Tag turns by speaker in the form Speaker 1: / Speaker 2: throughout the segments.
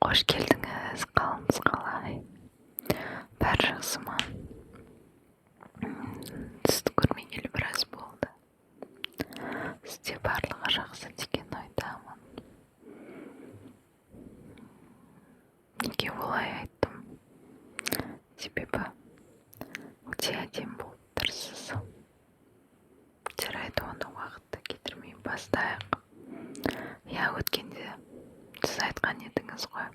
Speaker 1: Қош келдіңіз, қалыңыз қалай? Бәрі жақсы ма? Сізді көрмегелі біраз болды. Сізде барлығы жақсы деген ойдамын. Неге олай айттым? Себебі өте әдемі болып тұрсыз. Жарайды, оны уақытты кетірмей бастайық. Я өткенде сіз айтқан едіңіз ғой,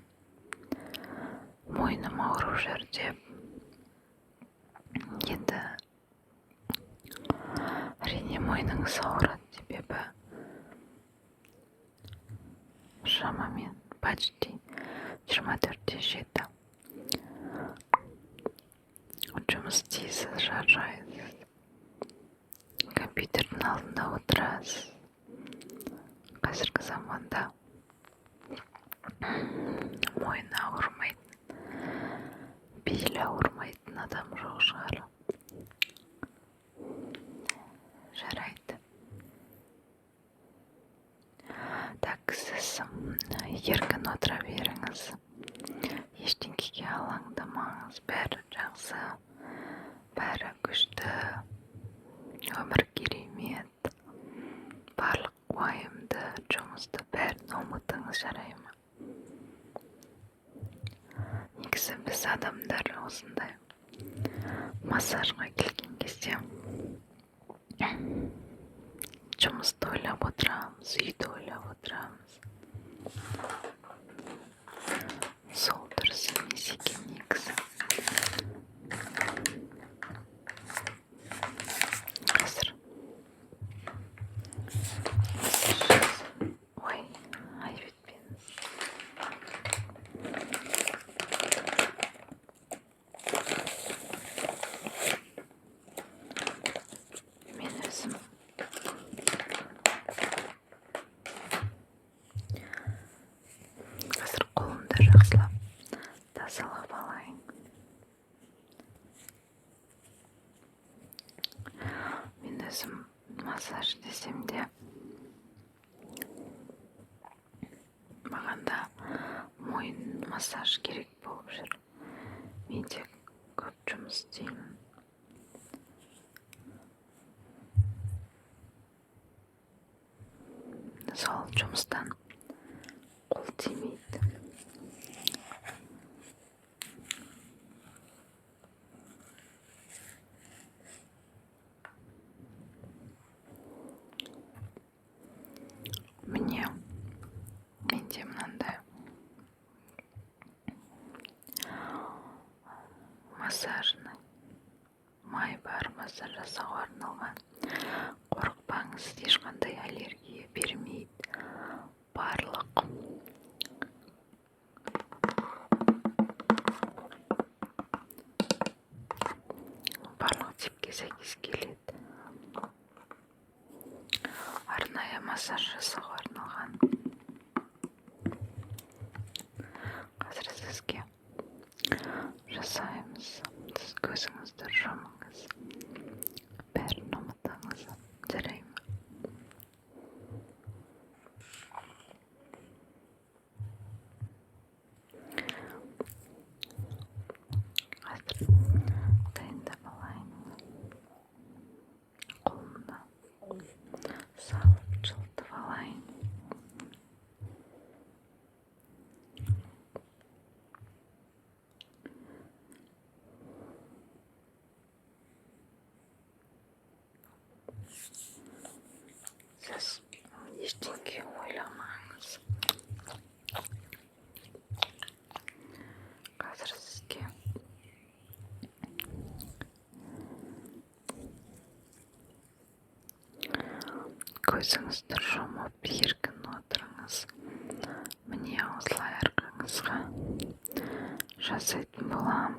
Speaker 1: мойным ауырып жүр деп. Енді әрине мойныңыз ауырады, себебі шамамен почти 24-те жеті. Жұмыс істейсіз, шаршайсыз. Компьютердің алдында отырасыз. Қазіргі заманда мойны ауырмайтын, белі ауырмайтын адам жоқ шығар. Жарайды. Так, сіз еркін отыра беріңіз. Ештеңеге алаңдамаңыз. Бәрі жақсы, бәрі күшті. Өмір керемет. Барлық уайымды, жұмысты бәрін ұмытыңыз, жарай ма? Негізі біз адамдар осындай массажға келген кезде жұмысты ойлап отырамыз, үйді ойлап отырамыз. Сол дұрыс емес екен негізі. Қазір ой, айып етпеңіз. Мен өзім қазір қолымды жақсылап тазалап алайын. Мен өзім массаж десем де, маған да мойын массаж керек болып жүр. Мен де көп жұмыс істеймін. Сол жұмыстан қол тимейді. Міне, менде мынандай массажный май бар, массаж жасауға арналған. Қорықпаңыз, ешқандай аллергия бермейді. Барлық типке сәйкес келеді. Арнайы массаж жасауға арналған. Қазір сізге жасаймыз. Сіз көзіңізді жұмыңыз. Бәрін ұмытыңыз. Жарай ма? Қазір дайындап алайын. Қолымды салып жылытып алайын. Сіз ештеңе ойламаңыз. Қазір сізге көзіңізді жұмып еркін отырыңыз. Міне осылай арқаңызға жасайтын болам.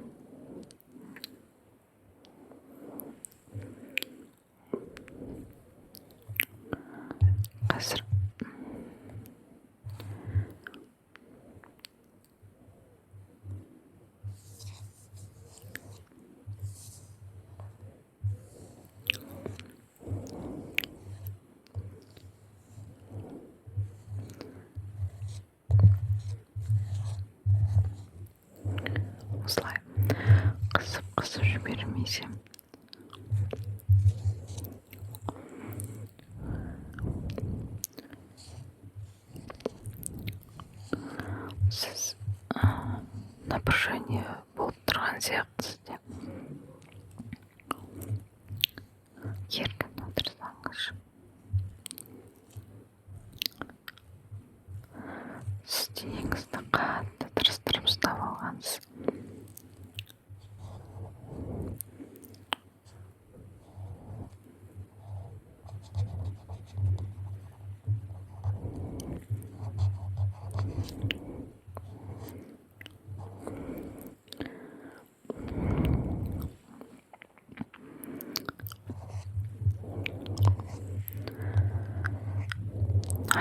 Speaker 1: Қазір немесе сіз напряжение болып тұрған сияқтысыз деп еркін отырсаңыз, сіз денеңізді қатты тырыстырып ұстап алғансыз.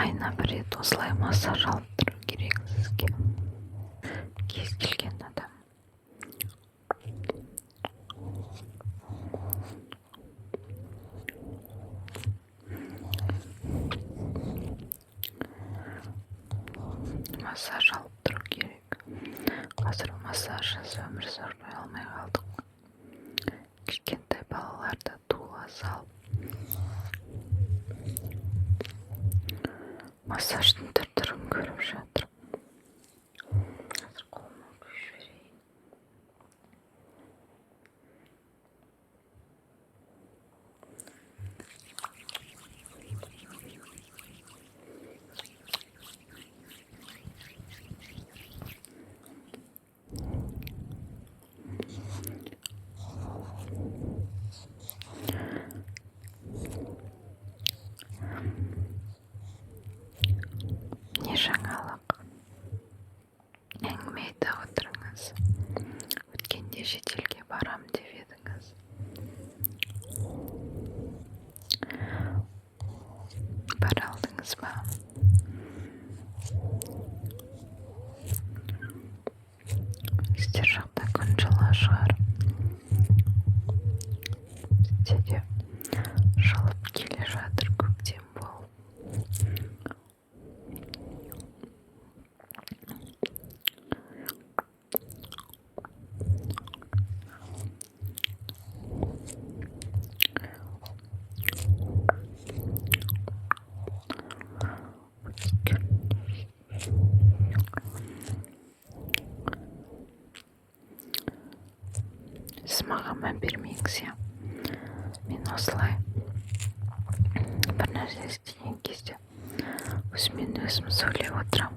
Speaker 1: Айына бір рет осылай массаж алып тұру керек сізге. Кез келген адам массаж алып тұру керек. Қазір массажсыз өмір сүрмей алмай қалдық. Кішкентай балаларды туа салып массаждың түр-түрін көріп жатыр. Қазір қолыма құйып жіберейін. Не жаңалық? Әңгіме айта отырыңыз. Өткенде шетелге барам деп едіңіз. Бара алдыңыз ба? Сіздер жақта күн жылы шығар. Бізде де жылып келе жатыр көктем болып. Сіз маған мән бермеңіз, иә. Мен осылай бір нәрсе істеген кезде өзімен өзім сөйлеп отырам.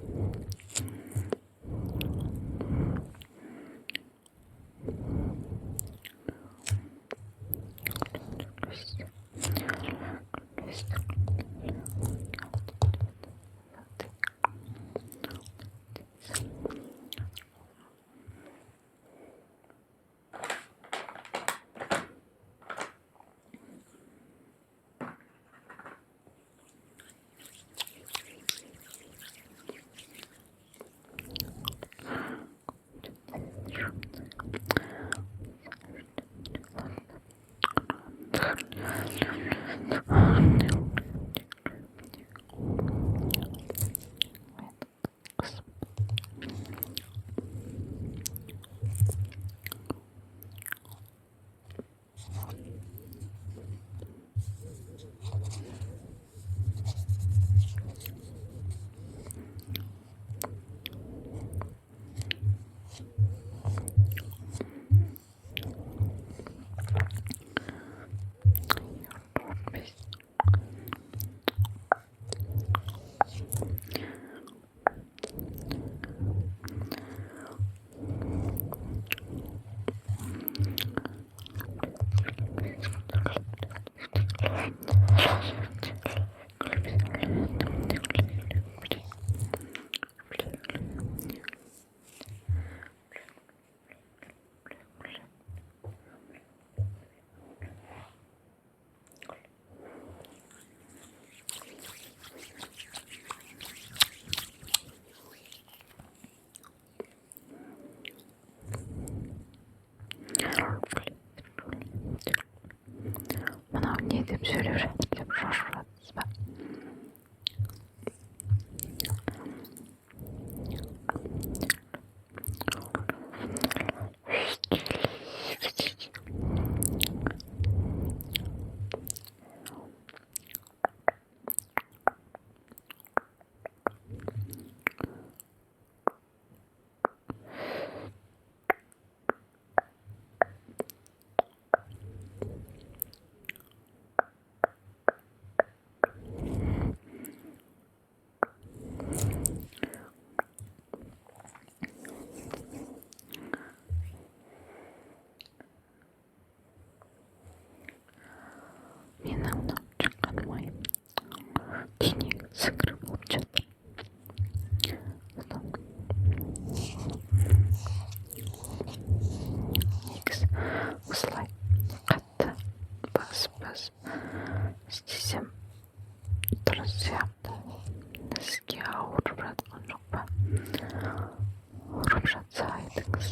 Speaker 1: не деп сөйлеп жатыр деп шошып жатсыз ба? мынау шыққан май денең сіңір болып жатыр. Негізі осылай қатты басып істесем дұрыс сияқты. Сізге ауырып жатқан жоқ па? Ауырып жатса айтыңыз.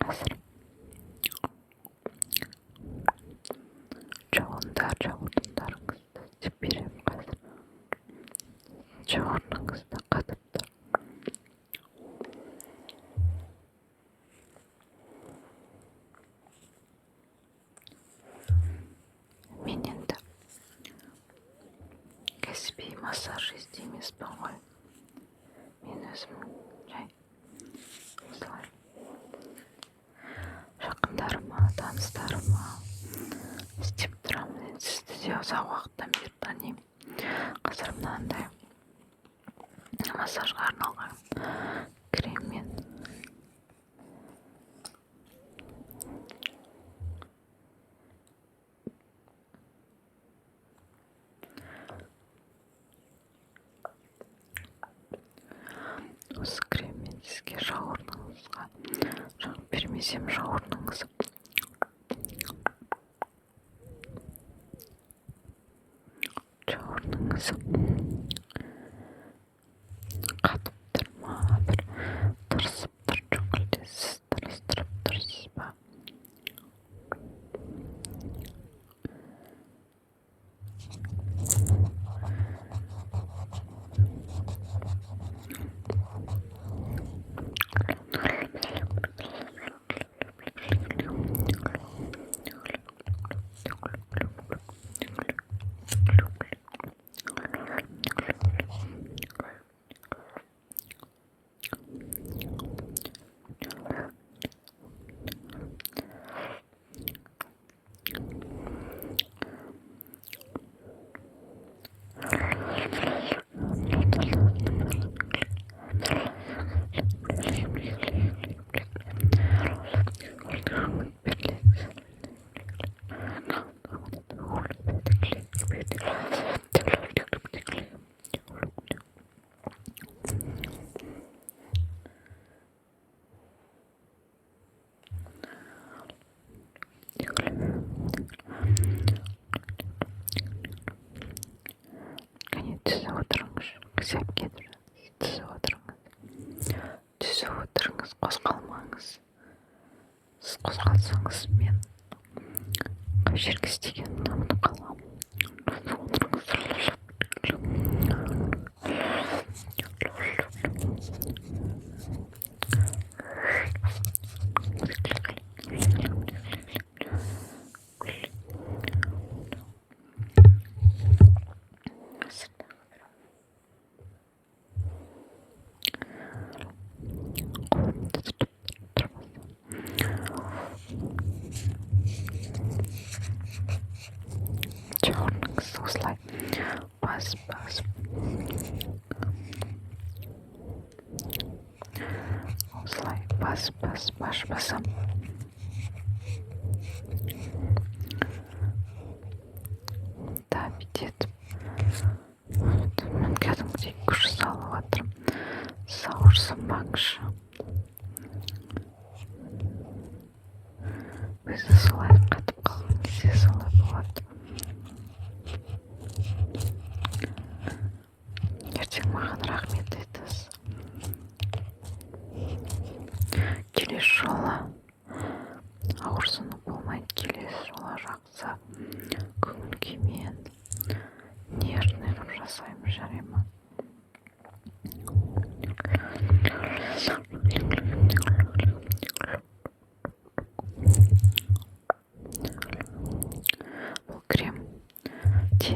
Speaker 1: Қазір жауындарыңызды істеп беремін. Қазір жауыныңызды қатып тұр. Мен енді кәсіби массаж емеспін ғой. Мен өзім жай осылай жақындарыма, таныстарыма істеп тұрамын. Енді сізді де ұзақ уақыттан бері танимын. Қазір мынандай массажға арналған креммен осы креммен сізге жауырыныңызға жағып бермесем, жауырыныңыз қатып тұр ма, бір тырысып тұр, жоқ әлде сіз тырыстырып тұрсыз ба? Түсіп отырыңыз, қозғалмаңыз. Сіз қозғалсаңыз, мен қай жерге істегенімді ұмытып қаламын. Жауырыныңызды осылай басып басам. Да, бүйтіп. Мен кәдімгідей күш салып жатырмын. Сауырсынбаңызшы. Өзі солай қатып қалған кезде солай болады. Ертең маған рахмет айтасыз. Келесі жолы ауырсыну болмайды. Келесі жолы жақсы көңіл күймен нежный қылып жасаймыз, жарай ма?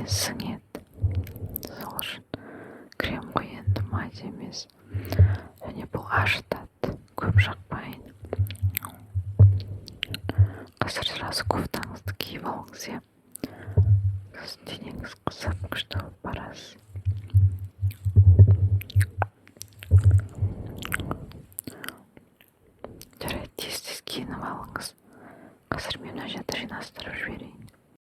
Speaker 1: сіңеді. Сол үшін кремға енді майда емес. Және бұл ашытады, көп жақпайын. Қазір сразу кофтаңызды киіп алыңыз, иә. Сосын денеңіз қызып күшті болып барасыз. Жарайды, тез киініп алыңыз. Қазір мен мына жерді жинастырып жіберейін.